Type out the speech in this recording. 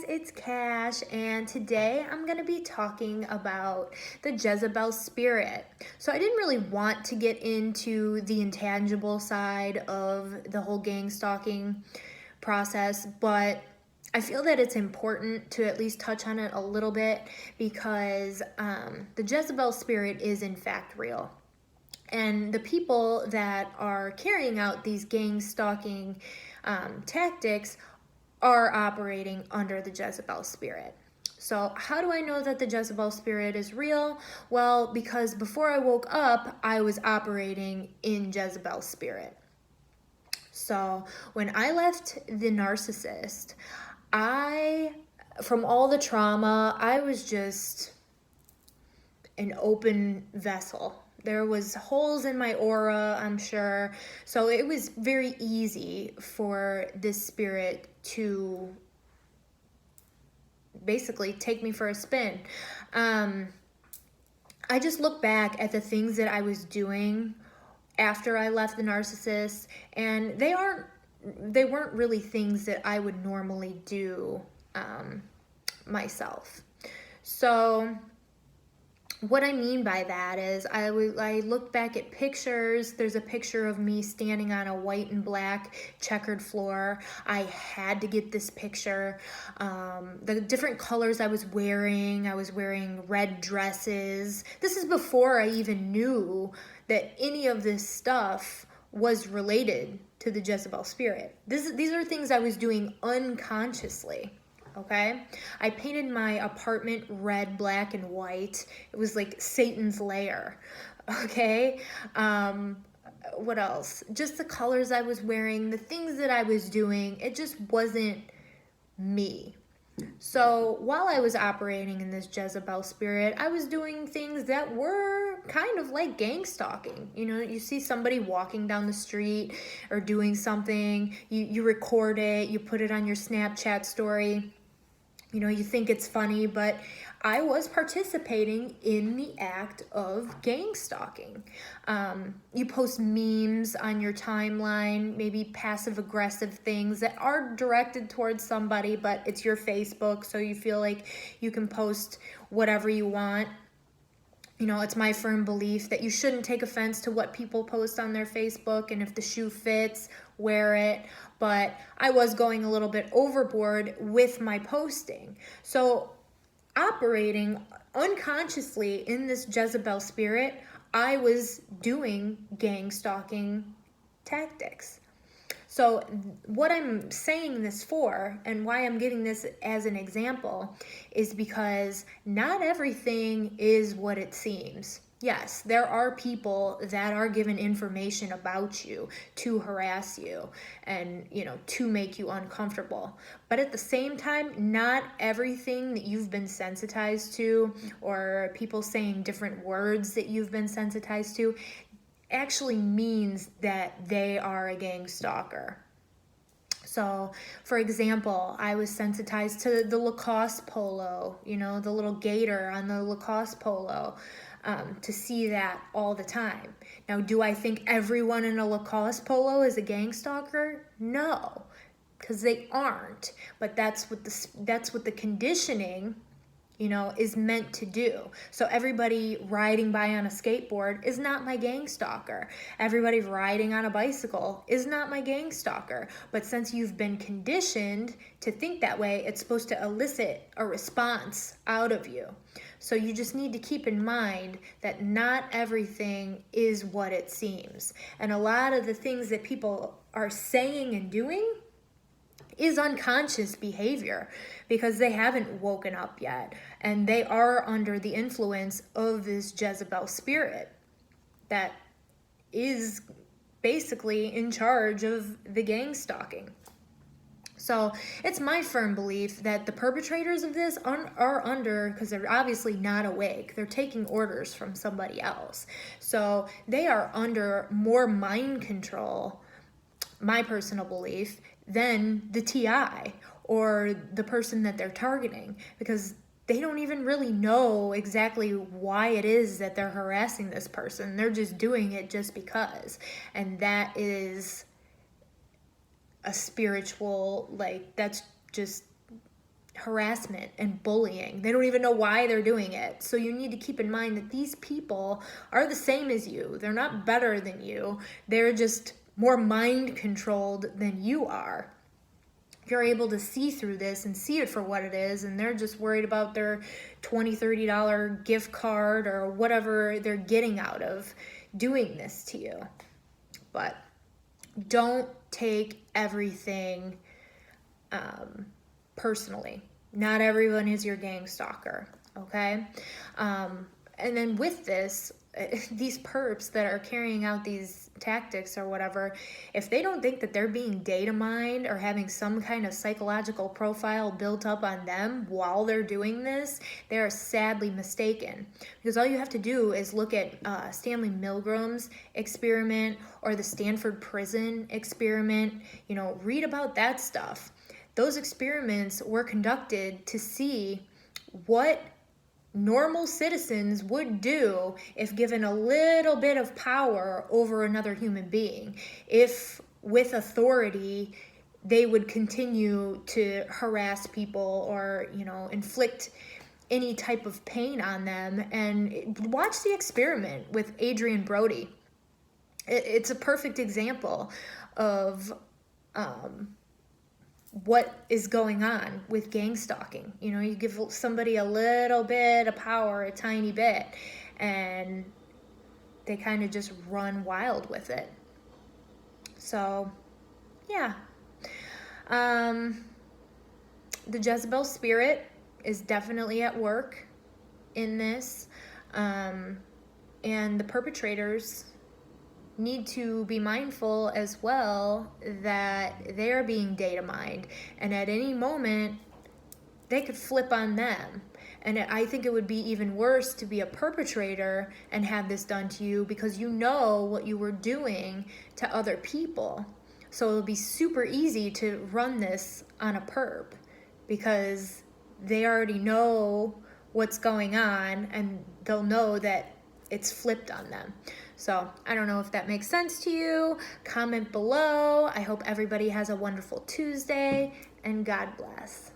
it's Cash, and today I'm going to be talking about the Jezebel spirit. So I didn't really want to get into the intangible side of the whole gang stalking process, but I feel that it's important to at least touch on it a little bit because the Jezebel spirit is in fact real. And the people that are carrying out these gang stalking tactics are operating under the Jezebel spirit. So how do I know that the Jezebel spirit is real? Well, because before I woke up, I was operating in Jezebel spirit. So when I left the narcissist, from all the trauma, I was just an open vessel. There was holes in my aura, I'm sure. So it was very easy for this spirit to basically take me for a spin. I just look back at the things that I was doing after I left the narcissist, and they weren't really things that I would normally do myself. So what I mean by that is I look back at pictures. There's a picture of me standing on a white and black checkered floor. I had to get this picture. The different colors I was wearing red dresses. This is before I even knew that any of this stuff was related to the Jezebel spirit. These are things I was doing unconsciously. Okay, I painted my apartment red, black, and white. It was like Satan's lair. Okay, what else? Just the colors I was wearing, the things that I was doing, it just wasn't me. So while I was operating in this Jezebel spirit, I was doing things that were kind of like gang stalking. You know, you see somebody walking down the street or doing something, you record it, you put it on your Snapchat story. You know, you think it's funny, but I was participating in the act of gang stalking. You post memes on your timeline, maybe passive-aggressive things that are directed towards somebody, but it's your Facebook, so you feel like you can post whatever you want. You know, it's my firm belief that you shouldn't take offense to what people post on their Facebook, and if the shoe fits, wear it. But I was going a little bit overboard with my posting. So operating unconsciously in this Jezebel spirit, I was doing gang stalking tactics. So what I'm saying this for, and why I'm giving this as an example, is because not everything is what it seems. Yes, there are people that are given information about you to harass you and, you know, to make you uncomfortable. But at the same time, not everything that you've been sensitized to, or people saying different words that you've been sensitized to, actually means that they are a gang stalker. So, for example, I was sensitized to the Lacoste polo, you know, the little gator on the Lacoste polo, to see that all the time. Now, do I think everyone in a Lacoste polo is a gang stalker? No, because they aren't. But that's what the conditioning, you know, is meant to do. So everybody riding by on a skateboard is not my gang stalker. Everybody riding on a bicycle is not my gang stalker. But since you've been conditioned to think that way, it's supposed to elicit a response out of you. So you just need to keep in mind that not everything is what it seems. And a lot of the things that people are saying and doing is unconscious behavior because they haven't woken up yet, and they are under the influence of this Jezebel spirit that is basically in charge of the gang stalking. So it's my firm belief that the perpetrators of this are under, because they're obviously not awake, they're taking orders from somebody else. So they are under more mind control, my personal belief, than the TI or the person that they're targeting, because they don't even really know exactly why it is that they're harassing this person. They're just doing it just because. And that is a spiritual, like, that's just harassment and bullying. They don't even know why they're doing it. So you need to keep in mind that these people are the same as you. They're not better than you. They're just more mind controlled than you are. You're able to see through this and see it for what it is, and they're just worried about their $20, $30 gift card or whatever they're getting out of doing this to you. But don't take everything personally. Not everyone is your gang stalker, okay? And then with this, these perps that are carrying out these tactics or whatever, if they don't think that they're being data mined or having some kind of psychological profile built up on them while they're doing this, they are sadly mistaken. Because all you have to do is look at Stanley Milgram's experiment or the Stanford prison experiment, read about that stuff. Those experiments were conducted to see what normal citizens would do if given a little bit of power over another human being. If with authority, they would continue to harass people or, inflict any type of pain on them. And watch the experiment with Adrian Brody. It's a perfect example of what is going on with gang stalking. You give somebody a little bit of power, a tiny bit, and they kind of just run wild with it. So, yeah. The Jezebel spirit is definitely at work in this. And the perpetrators need to be mindful as well that they're being data mined, and at any moment they could flip on them. And I think it would be even worse to be a perpetrator and have this done to you, because you know what you were doing to other people. So it'll be super easy to run this on a perp because they already know what's going on and they'll know that it's flipped on them. So I don't know if that makes sense to you. Comment below. I hope everybody has a wonderful Tuesday, and God bless.